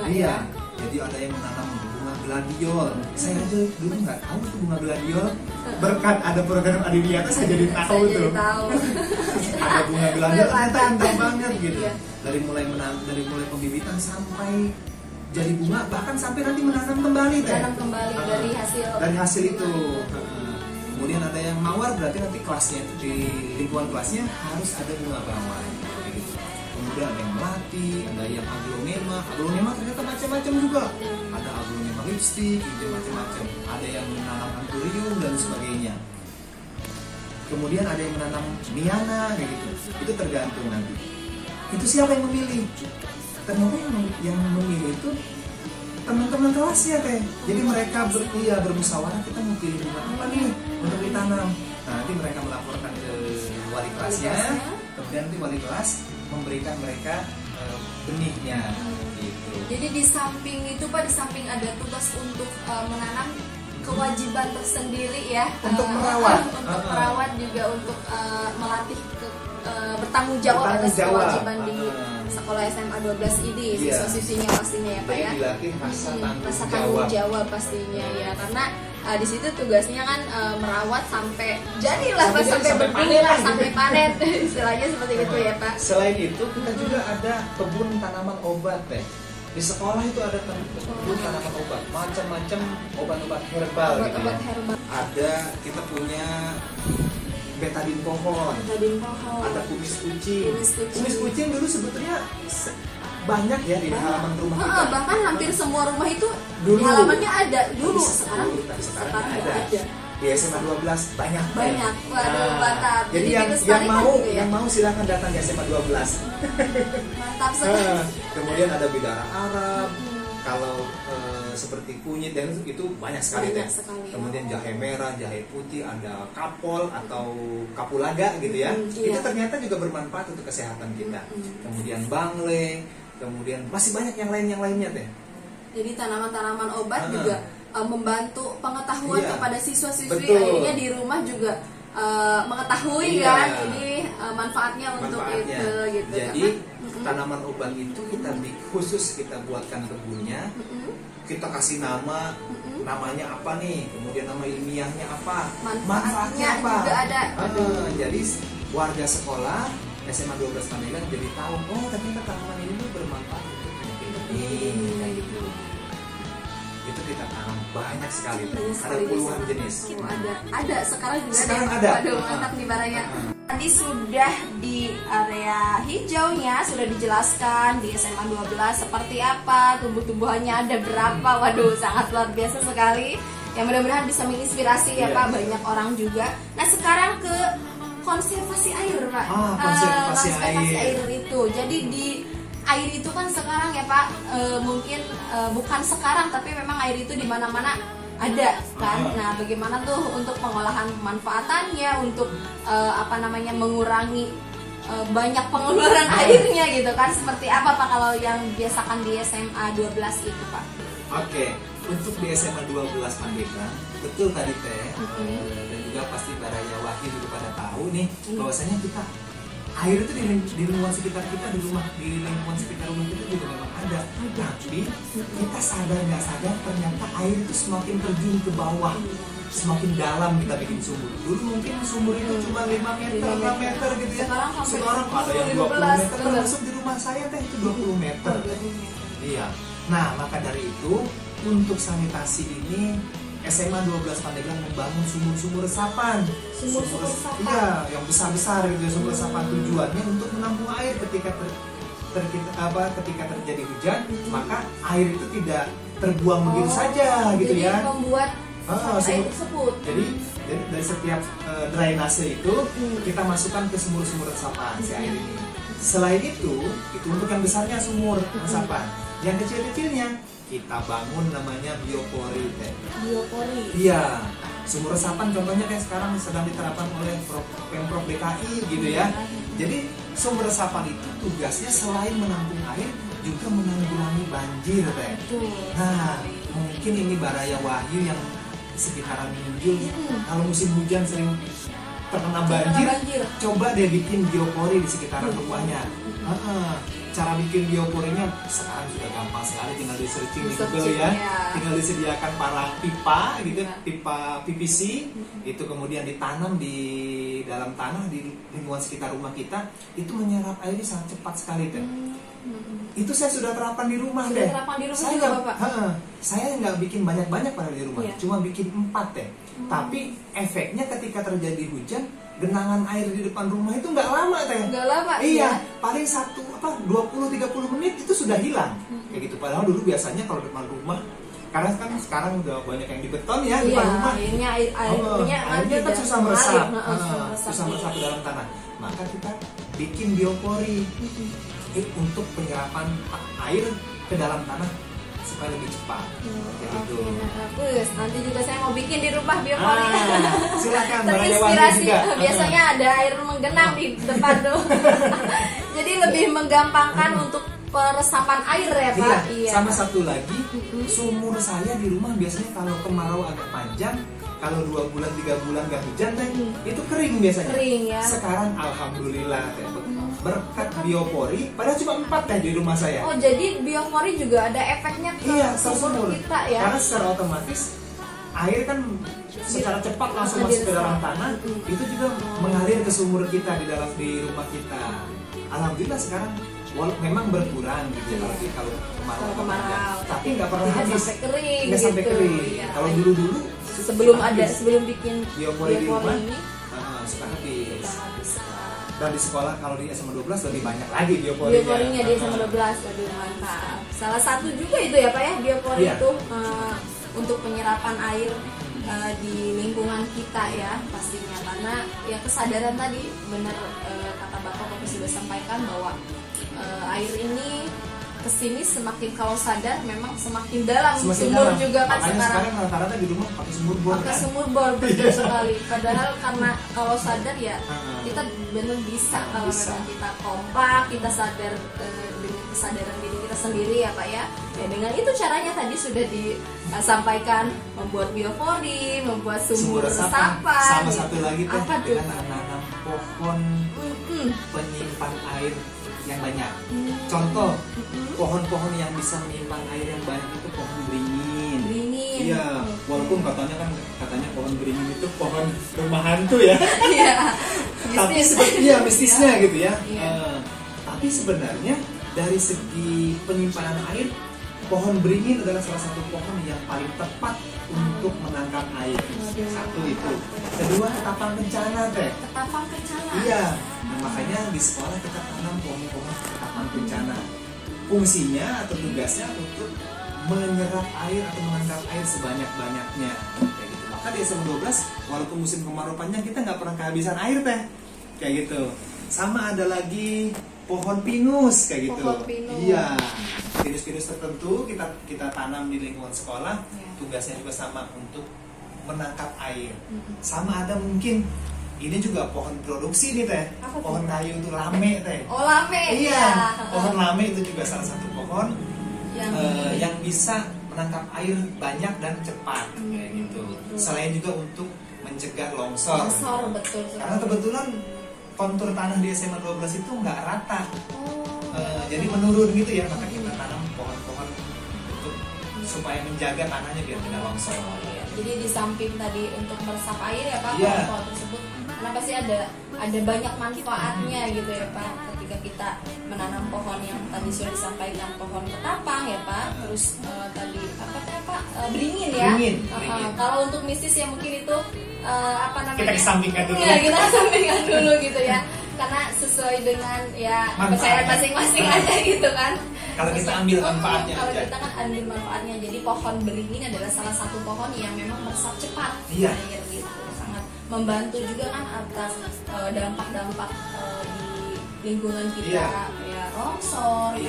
Iya. Jadi ada yang menanam bunga gladiol. Saya aja dulu nggak tahu tuh bunga gladiol. Berkat ada program Adiwiyata saya jadi tahu tuh. Ada bunga gladiol, ternyata indah banget gitu. Dari mulai pembibitan sampai jadi bunga, bahkan sampai nanti menanam kembali dari hasil itu. Kemudian ada yang mawar, berarti nanti kelasnya itu di lingkungan kelasnya harus ada bunga mawar gitu. Kemudian ada yang melati, ada yang aglonema ternyata macam-macam juga. Ada aglonema lipstick, gitu macam-macam. Ada yang menanam anthurium dan sebagainya. Kemudian ada yang menanam miana kayak gitu. Itu tergantung nanti. Itu siapa yang memilih? Ternyata yang memilih itu teman-teman kelasnya teh. Jadi mereka bermusyawarah, kita mau pilih bunga apa nih untuk ditanam. Nah, nanti mereka melaporkan ke wali kelasnya, kemudian nanti wali kelas memberikan mereka benihnya gitu. Jadi di samping itu Pak, di samping ada tugas untuk menanam, kewajiban tersendiri ya untuk merawat, juga untuk melatih bertanggung jawab atas kewajiban di sekolah SMA 12 ini, siswa-siswinya pastinya ya Pak ya. Dilatih rasa tanggung jawab pastinya ya, karena di situ tugasnya kan merawat sampai jadilah sampai berbunga, sampai panen istilahnya seperti itu ya Pak. Selain itu kita juga ada kebun tanaman obat teh. Di sekolah itu ada kebun tanaman obat, macam-macam obat-obat herbal gitu ya. Ada, kita punya betadin pohon, ada kumis kucing. Kumis kucing dulu sebetulnya banyak ya di halaman rumah kita. Bahkan hampir semua rumah itu dulu di halamannya ada dulu. Sekarang ada. Di SMA 12 banyak. Waduh, mantap. Jadi yang mau silahkan datang di SMA 12. Mantap sekali. Kemudian ada bidara Arab. Kalau seperti kunyit dan itu banyak sekali. Kemudian jahe merah, jahe putih, ada kapol atau kapulaga gitu ya. Itu ternyata juga bermanfaat untuk kesehatan kita. Kemudian bangle, kemudian masih banyak yang lainnya teh. Jadi tanaman-tanaman obat juga membantu pengetahuan kepada siswa-siswi, akhirnya di rumah juga mengetahui kan ini manfaatnya untuk itu gitu. Jadi tanaman obat itu khusus kita buatkan kebunnya, kita kasih namanya apa nih, kemudian nama ilmiahnya apa, manfaatnya apa juga ada. Jadi warga sekolah SMA 12 Pandeglang jadi tahu, oh ternyata tanaman ini bermanfaat untuk ini kayak gitu. Itu kita tanam banyak sekali, ada puluhan jenis. Ada sekarang juga ada. Waduh, mantap nih barangnya. Tadi sudah di area hijaunya sudah dijelaskan di SMA 12 seperti apa, tumbuh-tumbuhannya ada berapa. Waduh, sangat luar biasa sekali. Yang mudah-mudahan bisa menginspirasi ya Pak, banyak orang juga. Nah, sekarang ke konservasi air Pak. Konservasi air itu. Jadi di air itu kan sekarang ya Pak, mungkin bukan sekarang tapi memang air itu di mana-mana ada kan. Nah, bagaimana tuh untuk pengolahan pemanfaatannya, untuk mengurangi banyak pengeluaran airnya gitu kan. Seperti apa Pak kalau yang biasakan di SMA 12 itu Pak? Oke, untuk di SMA 12 Pandeglang, betul tadi teh, dan juga pasti Baraya Wahyu juga pada tahu nih bahwasanya kita air itu di lingkungan sekitar kita, di lingkungan sekitar rumah kita juga memang ada. Tapi kita sadar nggak sadar ternyata air itu semakin terjun ke bawah, semakin dalam kita bikin sumur. Dulu mungkin sumur itu cuma 5 meter, 6 meter gitu ya. Sekarang ada yang 20 meter, termasuk di rumah saya teh itu 20 meter. Iya. Nah, maka dari itu untuk sanitasi ini SMA 12 Pandeglang membangun sumur-sumur resapan. Sumur resapan. Iya, yang besar-besar gitu, sumur resapan tujuannya untuk menampung air ketika terjadi hujan, maka air itu tidak terbuang begitu saja gitu ya. Jadi membuat air tersebut. Jadi dari setiap drainase itu kita masukkan ke sumur-sumur resapan si air ini. Selain itu untuk yang besarnya sumur resapan. Yang kecil-kecilnya kita bangun namanya biopori. Iya, sumur resapan contohnya kayak sekarang sedang diterapkan oleh Pemprov DKI gitu ya. Jadi sumur resapan itu tugasnya selain menampung air juga menanggulangi banjir teh. Nah, mungkin ini Baraya Wahyu yang sekitaran Minjul kalau musim hujan sering terkena banjir, coba deh bikin biopori di sekitaran rumahnya. Cara bikin bioporinya sekarang sudah gampang sekali, tinggal di searching di Google ya. Tinggal disediakan para pipa gitu, pipa PVC itu kemudian ditanam di dalam tanah di lingkungan sekitar rumah kita, itu menyerap airnya sangat cepat sekali teh. Itu saya sudah terapkan di rumah deh. Saya nggak bikin banyak-banyak pada di rumah, cuma bikin 4 teh. Tapi efeknya ketika terjadi hujan, genangan air di depan rumah itu nggak lama teh. Nggak lama. Iya, paling 20-30 menit itu sudah hilang. Kayak gitu. Padahal dulu biasanya kalau depan rumah, karena kan sekarang udah banyak yang di beton ya depan rumah. Airnya kan susah meresap. Susah meresap ke dalam tanah. Maka kita bikin biopori untuk penyerapan air ke dalam tanah supaya lebih cepat. Gitu. Bagus. Nanti juga saya mau bikin di rumah biopori. Silakan. Terinspirasi. Biasanya ada air menggenang di depan tuh. Jadi lebih menggampangkan untuk peresapan air ya Pak. Iya. Sama satu lagi, sumur saya di rumah biasanya kalau kemarau agak panjang, kalau 2 bulan 3 bulan gak hujan itu kering biasanya. Kering ya. Sekarang alhamdulillah berkat biopori, padahal cuma 4 teh di rumah saya. Oh, jadi biopori juga ada efeknya ke sumur kita ya? Karena secara otomatis air kan secara cepat langsung masuk ke dalam tanah, itu juga mengalir ke sumur kita di rumah kita. Alhamdulillah sekarang memang berkurang gitu kalau kemarau, tapi nggak pernah habis, nggak sampai kering. Kalau dulu sebelum bikin biopori di rumah, suka habis. Suka habis. Dan di sekolah kalau di SMA 12 lebih banyak lagi bioporinya. Bioporinya di SMA 12 lebih mantap. Salah satu juga itu ya Pak ya, biopori itu untuk penyerapan air di lingkungan kita ya pastinya, karena ya kesadaran tadi benar kata Bapak sudah sampaikan bahwa air ini kesini semakin kalau sadar memang semakin dalam. Sumur juga kan sekarang rata-rata di rumah pakai sumur bor. Pakai sumur bor betul sekali. Padahal karena kalau sadar ya kita benar bisa kalau memang kita kompak, kita sadar dengan kesadaran diri kita sendiri ya Pak ya. Ya dengan itu caranya tadi sudah disampaikan, membuat biopori, membuat sumur resapan. Sama satu lagi teh dengan menanam pohon penyimpan air yang banyak. Contoh pohon-pohon yang bisa menyimpan air yang banyak itu pohon beringin. Iya, walaupun katanya pohon beringin itu pohon rumah hantu ya. Iya. Tapi mistisnya gitu ya. Tapi sebenarnya dari segi penyimpanan air, pohon beringin adalah salah satu pohon yang paling tepat untuk menangkap air. Satu itu. Kedua, ketapang kencana teh. Ketapang kencana. Iya. Nah, makanya di sekolah kita tanam pohon-pohon ketapang kencana. Fungsinya atau tugasnya untuk menyerap air atau menangkap air sebanyak-banyaknya. Kayak gitu. Maka di SMA 12 walaupun musim kemarau panjang kita nggak pernah kehabisan air teh. Kayak gitu. Sama ada lagi pohon pinus kayak gitu. Pohon pinus. Iya. Pinus-pinus tertentu kita tanam di lingkungan sekolah. Tugasnya juga sama untuk menangkap air. Sama ada mungkin ini juga pohon produksi nih teh. Pohon kayu itu lame teh. Oh lame. Iya. Pohon lame itu juga salah satu pohon yang bisa menangkap air banyak dan cepat kayak gitu. Selain juga untuk mencegah longsor. Betul. Karena kebetulan kontur tanah di SMA 12 itu nggak rata. Jadi menurun gitu ya, maka kita tanam pohon-pohon untuk supaya menjaga tanahnya biar tidak longsor. Jadi di samping tadi untuk meresap air ya Pak, pohon tersebut karena pasti ada banyak manfaatnya gitu ya Pak. Ketika kita menanam pohon yang tadi sudah disampaikan, pohon ketapang ya Pak, terus tadi Pak beringin ya. Beringin. Kalau untuk mistis ya mungkin itu kita kesampingkan dulu. Ya, kita kesampingkan dulu gitu ya. Karena sesuai dengan ya percayaan masing-masing aja gitu kan. Kalau kita ambil manfaatnya kalau kita kan ambil manfaatnya. Jadi pohon beringin adalah salah satu pohon yang memang meresap cepat air gitu. Sangat membantu juga kan atas dampak-dampak di lingkungan kita ya longsor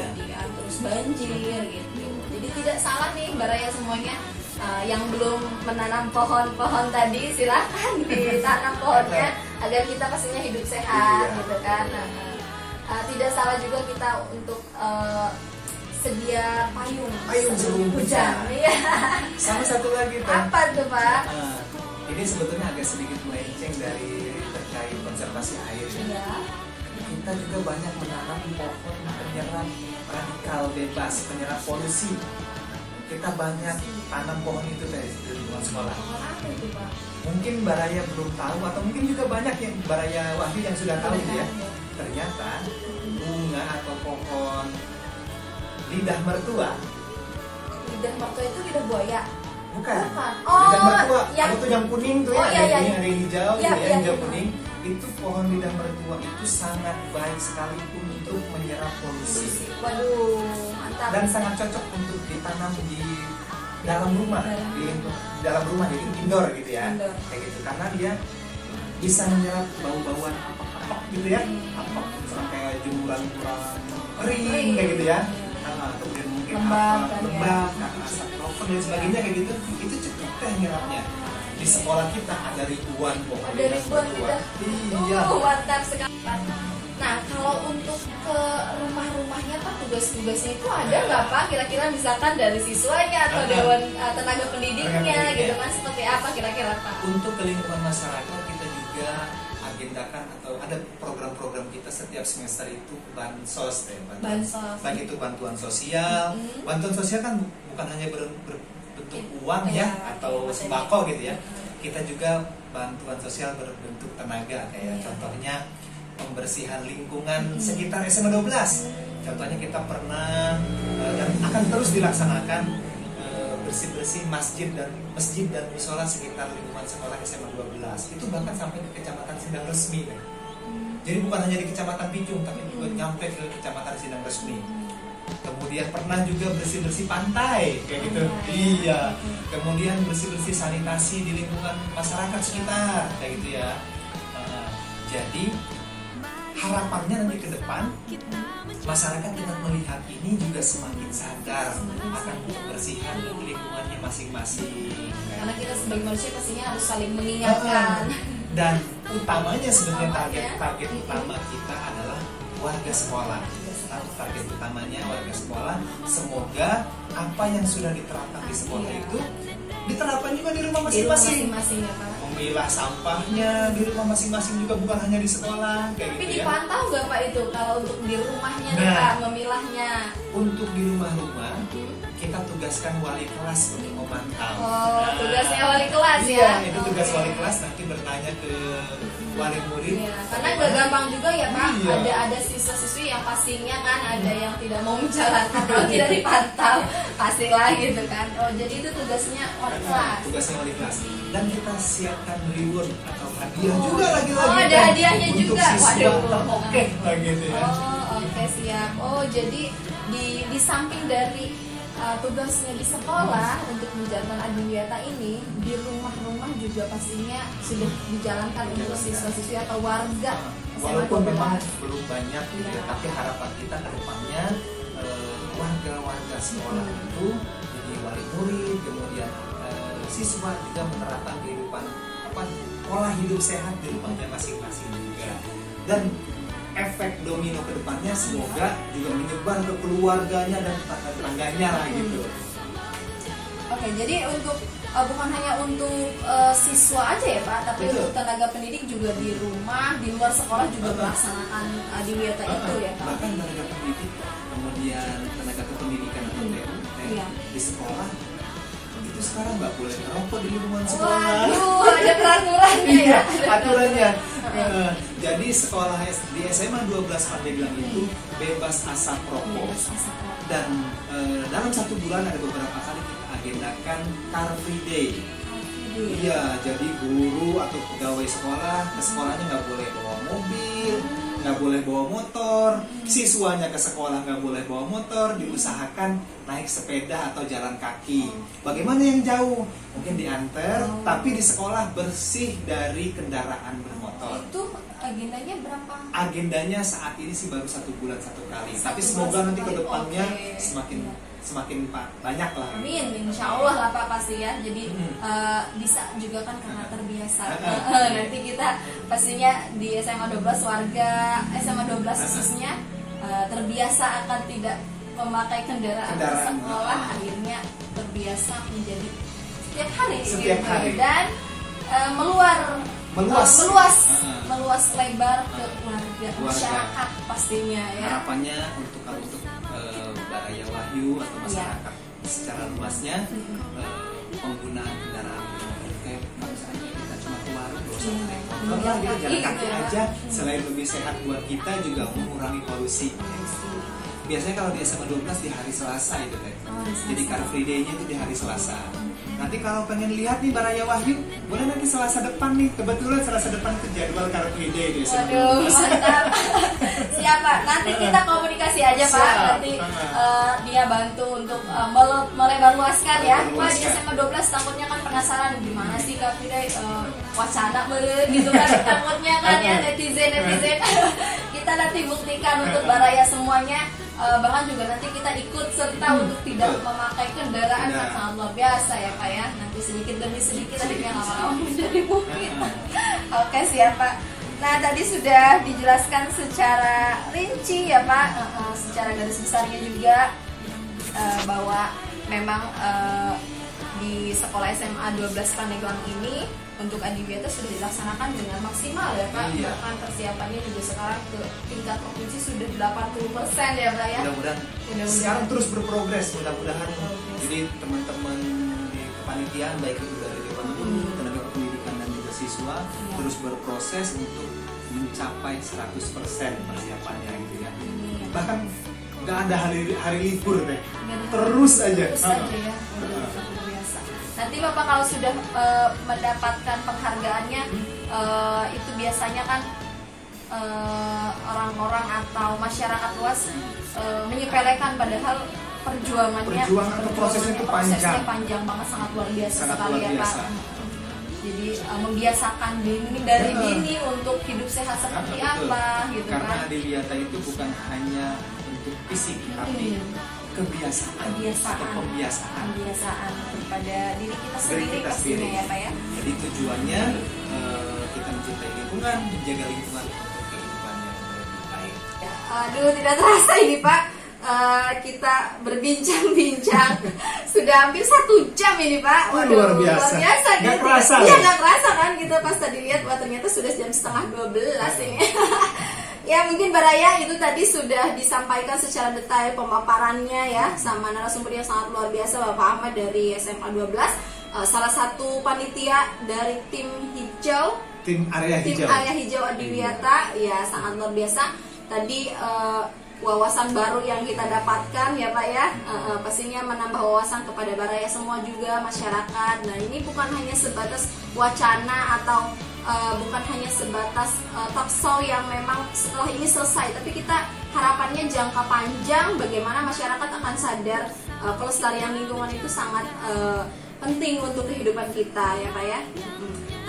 terus banjir gitu. Jadi tidak salah nih Mbak Raya semuanya. Yang belum menanam pohon-pohon tadi silahkan ditanam pohonnya agar kita pastinya hidup sehat gitu kan. Tidak salah juga kita untuk sedia payung sebelum hujan. Sama satu lagi Pak. Apa tuh Pak? Ini sebetulnya agak sedikit melenceng dari terkait konservasi air. Kita juga banyak menanam pohon penyerap radikal bebas, penyerap polusi. Kita banyak tanam pohon itu di lingkungan sekolah. Mungkin Mbak Raya belum tahu atau mungkin juga banyak yang Mbak Raya Wahyu yang sudah tahu ya. Ternyata bunga atau pohon lidah mertua. Lidah mertua itu lidah buaya? Bukan. Oh, lidah mertua. Ada tuh yang kuning tuh ya, ada yang hijau, yang hijau kuning. Itu pohon lidah mertua itu sangat baik sekali untuk menyerap polusi. Waduh, mantap. Dan sangat cocok untuk ditanam di dalam rumah, di dalam rumah jadi indoor gitu ya. Kayak gitu karena dia bisa menyerap bau-bauan apok-apok gitu ya. Apok misalnya kayak jemuran-jemuran kering kayak gitu ya. Kemudian mungkin lembab, asap rokok dan sebagainya kayak gitu. Itu cukup teh nyerapnya. Di sekolah kita ada ribuan pohon. Ada ribuan kita. Iya. Mantap sekali. Nah, kalau untuk ke rumah-rumahnya Pak, tugas-tugasnya itu ada nggak Pak? Kira-kira misalkan dari siswanya atau dewan tenaga pendidiknya gitu kan, seperti apa kira-kira Pak? Untuk ke lingkungan masyarakat kita juga agendakan atau ada program-program kita setiap semester itu bansos Bansos. Baik itu bantuan sosial. Bantuan sosial kan bukan hanya berbentuk uang ya atau sembako gitu ya. Kita juga bantuan sosial berbentuk tenaga kayak contohnya pembersihan lingkungan sekitar SMA 12. Contohnya kita pernah dan akan terus dilaksanakan bersih-bersih masjid dan musola sekitar lingkungan sekolah SMA 12. Itu bahkan sampai ke Kecamatan Sindang Resmi. Jadi bukan hanya di Kecamatan Pincung, tapi juga nyampe ke Kecamatan Sindang Resmi. Kemudian pernah juga bersih-bersih pantai kayak gitu. Iya. Kemudian bersih-bersih sanitasi di lingkungan masyarakat sekitar kayak gitu ya. Jadi harapannya nanti ke depan masyarakat dengan melihat ini juga semakin sadar akan kebersihan lingkungannya masing-masing. Karena kita sebagai manusia pastinya harus saling mengingatkan. Dan utamanya sebenarnya target utama kita adalah warga sekolah. Target utamanya warga sekolah. Semoga apa yang sudah diterapkan di sekolah itu diterapkan juga di rumah masing-masing. Ya, Pak. Memilah sampahnya di rumah masing-masing juga, bukan hanya di sekolah kayak Tapi gitu ya. dipantau nggak Pak itu kalau untuk di rumahnya nih Nah, Pak, memilahnya? Untuk di rumah-rumah kita tugaskan wali kelas untuk memantau. Oh, tugasnya wali kelas Iya, ya? itu tugas wali kelas, nanti bertanya ke wali murid. Iya, karena nggak gampang juga ya Pak. Iya. Ada siswa-siswi yang pastinya kan ada yang tidak mau menjalankan kalau tidak dipantau, pastilah gitu kan. Oh, jadi itu tugasnya wali kelas. Tugasnya wali kelas. Dan kita siapkan reward atau hadiah juga lagi-lagi. Oh, ada kan, hadiahnya untuk juga. siswa oke lah gitu ya. Oh, oke, siap. Oh, jadi di samping dari tugasnya di sekolah untuk menjalankan adiwiyata ini, di rumah-rumah juga pastinya sudah dijalankan untuk siswa-siswi atau warga. Walaupun SMA 12. memang belum banyak gitu ya, tapi harapan kita ke depannya warga-warga sekolah itu jadi wali murid, kemudian siswa juga menerapkan kehidupan pola hidup sehat di rumahnya masing-masing juga. Dan efek domino ke depannya semoga juga menyebar ke keluarganya dan tetangga-tetangganya lah gitu. Oke, jadi untuk bukan hanya untuk siswa aja ya Pak, tapi Betul. untuk tenaga pendidik juga di rumah, di luar sekolah juga melaksanakan adiwiyata itu ya Pak. Bahkan tenaga pendidik, kemudian tenaga kependidikan atau TU Iya. di sekolah itu sekarang nggak boleh merokok di lingkungan sekolah. Waduh, ada peraturannya ya. Aturannya. Jadi sekolah di SMA 12 Pandeglang itu bebas asap rokok. Dan dalam 1 bulan ada beberapa kali kita agendakan Car Free Day. Iya, jadi guru atau pegawai sekolah ke sekolahnya nggak boleh bawa mobil, nggak boleh bawa motor, siswanya ke sekolah nggak boleh bawa motor, diusahakan naik sepeda atau jalan kaki. Bagaimana yang jauh? Mungkin diantar, tapi di sekolah bersih dari kendaraan bermotor. Itu agendanya berapa? Agendanya saat ini sih baru 1 bulan 1 kali, tapi Satu semoga bulan nanti ke sekali. depannya Oke. semakin banyak lah. Amin, insya Allah lah Pak pasti ya. Jadi bisa juga kan karena terbiasa. Nanti kita pastinya di SMA 12 warga SMA 12 khususnya terbiasa akan tidak memakai kendaraan ke sekolah, akhirnya terbiasa menjadi setiap hari gitu. Dan meluas lebar ke warga masyarakat pastinya ya. Harapannya untuk Baraya Wahyu atau masyarakat secara luasnya penggunaan kendaraan kayak misalnya kita cuma keluar nggak usah naik motor lah, gitu, jalan kaki aja. Selain lebih sehat buat kita juga mengurangi polusi. Biasanya kalau di SMA 12 di hari Selasa itu Teh. Jadi Car Free Day-nya itu di hari Selasa. Nanti kalau pengen lihat nih Baraya Wahyu, boleh nanti Selasa depan nih. Kebetulan Selasa depan itu jadwal Car Free Day di SMA 12. Waduh, mantap. Siap Pak, nanti kita komunikasi aja Pak. Siap. Nanti dia bantu untuk melebarluaskan ya. Wah, di SMA 12 takutnya kan penasaran gimana sih Car Free Day, wacana beureut gitu kan takutnya kan ya netizen. Kita nanti buktikan untuk Baraya semuanya. Bahkan juga nanti kita ikut serta untuk tidak memakai kendaraan yang sangat luar biasa ya Pak ya. Nanti sedikit demi sedikit akhirnya lama-lama menjadi bukit. Oke, siap Pak. Nah, tadi sudah dijelaskan secara rinci ya Pak, secara garis besarnya juga bahwa memang di sekolah SMA 12 Pandeglang ini untuk adiwiyata sudah dilaksanakan dengan maksimal ya Pak. Iya. Bahkan persiapannya juga sekarang ke tingkat provinsi sudah 80% ya Pak ya. Mudah-mudahan sekarang terus berprogres, mudah-mudahan. Jadi teman-teman di kepanitiaan baik itu dari Dewan Guru, tenaga pendidikan dan juga siswa terus berproses untuk mencapai 100% persiapannya gitu ya. Bahkan nggak ada hari libur deh, terus aja. Terus aja ya, luar biasa. Nanti Bapak kalau sudah mendapatkan penghargaannya, itu biasanya kan orang-orang atau masyarakat luas menyepelekan, padahal perjuangan atau prosesnya itu panjang banget, sangat luar biasa sekali ya Pak. Jadi membiasakan dini dari dini untuk hidup sehat seperti apa gitu kan. Karena adiwiyata itu bukan hanya untuk fisik, tapi kebiasaan atau pembiasaan pada diri kita sendiri pastinya ya Pak ya. Jadi tujuannya kita mencintai lingkungan, menjaga lingkungan untuk kehidupan yang lebih baik. Aduh, tidak terasa ini Pak. Kita berbincang-bincang sudah hampir 1 jam ini Pak. Waduh, luar biasa. Nggak kerasa. Iya, nggak kerasa kan kita pas tadi lihat, wah ternyata sudah jam 11:30 ini. Ya mungkin Baraya itu tadi sudah disampaikan secara detail pemaparannya ya sama narasumber yang sangat luar biasa Bapak Ahmad dari SMA 12, salah satu panitia dari tim area hijau Adiwiyata ya, sangat luar biasa. Tadi wawasan baru yang kita dapatkan ya Pak ya, pastinya menambah wawasan kepada Baraya semua juga masyarakat. Nah ini bukan hanya sebatas wacana atau bukan hanya sebatas talk show yang memang setelah ini selesai, tapi kita harapannya jangka panjang bagaimana masyarakat akan sadar pelestarian lingkungan itu sangat penting untuk kehidupan kita ya Pak ya.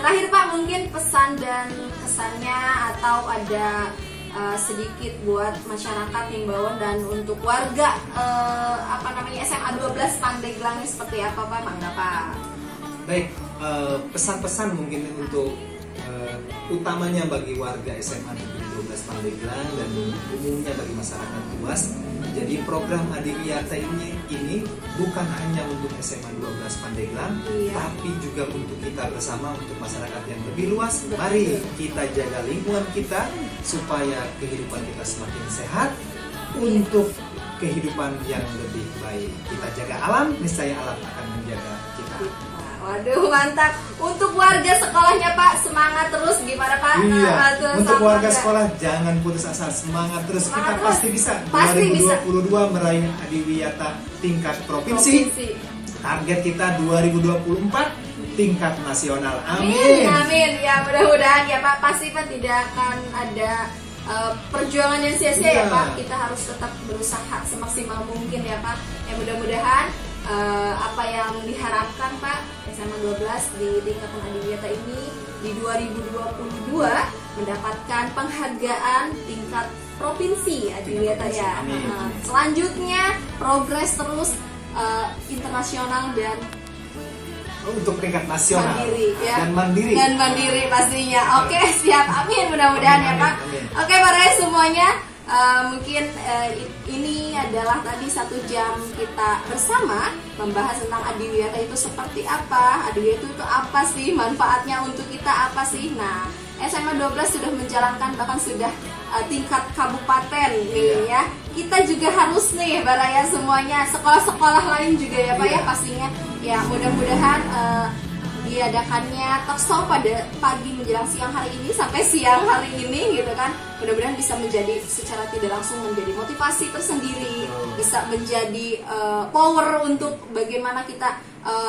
Terakhir Pak, mungkin pesan dan kesannya atau ada sedikit buat masyarakat himbauan dan untuk warga SMA 12 Pandeglang ini seperti apa Pak? Mangga Pak. Baik, pesan-pesan mungkin untuk utamanya bagi warga SMA 12 Pandeglang dan umumnya bagi masyarakat luas. Jadi program Adiwiyata ini bukan hanya untuk SMA 12 Pandeglang, tapi juga untuk kita bersama, untuk masyarakat yang lebih luas. Mari kita jaga lingkungan kita supaya kehidupan kita semakin sehat untuk kehidupan yang lebih baik. Kita jaga alam, niscaya alam akan menjaga kita. Waduh, mantap. Untuk warga sekolahnya Pak, semangat terus gimana Pak? Iya, untuk warga sekolah jangan putus asa, semangat terus. Kita pasti bisa. 2022 meraih Adiwiyata tingkat provinsi. Target kita 2024 tingkat nasional. Amin. Amin. Ya mudah-mudahan ya Pak, pasti Pak tidak akan ada perjuangan yang sia-sia ya Pak. Kita harus tetap berusaha semaksimal mungkin ya Pak. Ya mudah-mudahan apa yang diharapkan Pak SMA 12 di tingkatan Adiwiyata ini di 2022 mendapatkan penghargaan tingkat provinsi Adiwiyata ya. Selanjutnya progres terus internasional dan untuk tingkat nasional ya. dan mandiri pastinya. Oke, siap. Amin, mudah-mudahan ya Pak. Oke Pak Ray semuanya. Mungkin ini adalah tadi 1 jam kita bersama membahas tentang Adiwiyata itu seperti apa, Adiwiyata itu apa sih, manfaatnya untuk kita apa sih. Nah, SMA 12 sudah menjalankan bahkan sudah tingkat kabupaten nih ya. Kita juga harus nih Baraya semuanya, sekolah-sekolah lain juga ya Pak ya pastinya. Ya mudah-mudahan diadakannya talk show pada pagi menjelang siang hari ini sampai siang hari ini gitu kan, mudah-mudahan bisa menjadi secara tidak langsung menjadi motivasi tersendiri, bisa menjadi power untuk bagaimana kita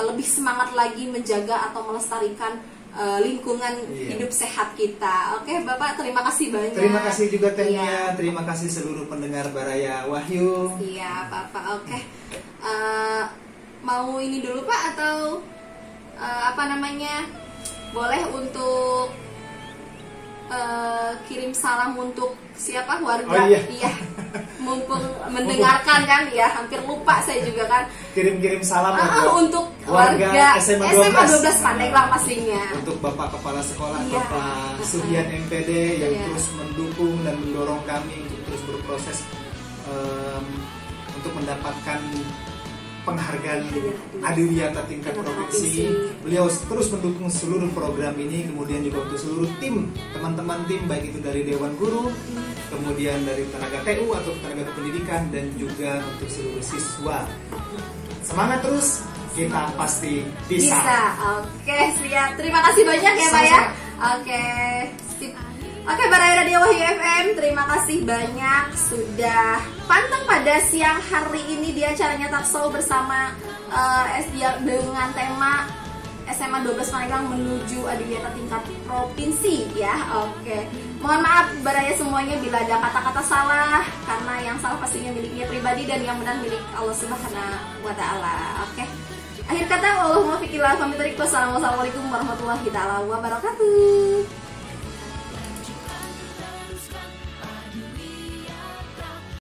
lebih semangat lagi menjaga atau melestarikan lingkungan hidup sehat kita. Oke Bapak, terima kasih banyak. Terima kasih juga Tania, terima kasih seluruh pendengar Baraya Wahyu. Iya Bapak. Oke, mau ini dulu Pak atau boleh untuk kirim salam untuk siapa warga? Iya. Mumpung mendengarkan kan ya, hampir lupa saya juga kan. Kirim salam untuk warga SMA 12 Pandeglang pastinya. Untuk Bapak Kepala Sekolah, Bapak Sudian MPD yang terus mendukung dan mendorong kami untuk terus berproses untuk mendapatkan penghargaan Adiwiyata tingkat provinsi. Beliau terus mendukung seluruh program ini, kemudian juga untuk seluruh tim, teman-teman tim baik itu dari Dewan Guru, kemudian dari tenaga TU atau tenaga pendidikan, dan juga untuk seluruh siswa. Semangat terus, kita pasti bisa. Oke, siap. Terima kasih banyak ya Pak ya. Oke, sip. Oke, Baraya Radio Wahyu FM, terima kasih banyak sudah pantang pada siang hari ini di acaranya Talkshow bersama dengan tema SMA 12 Pandeglang menuju Adiwiyata tingkat provinsi ya. Oke, mohon maaf Baraya semuanya bila ada kata-kata salah, karena yang salah pastinya miliknya pribadi dan yang benar milik Allah Subhanahu wa Ta'ala. Oke, akhir kata, Wassalamualaikum warahmatullahi wabarakatuh.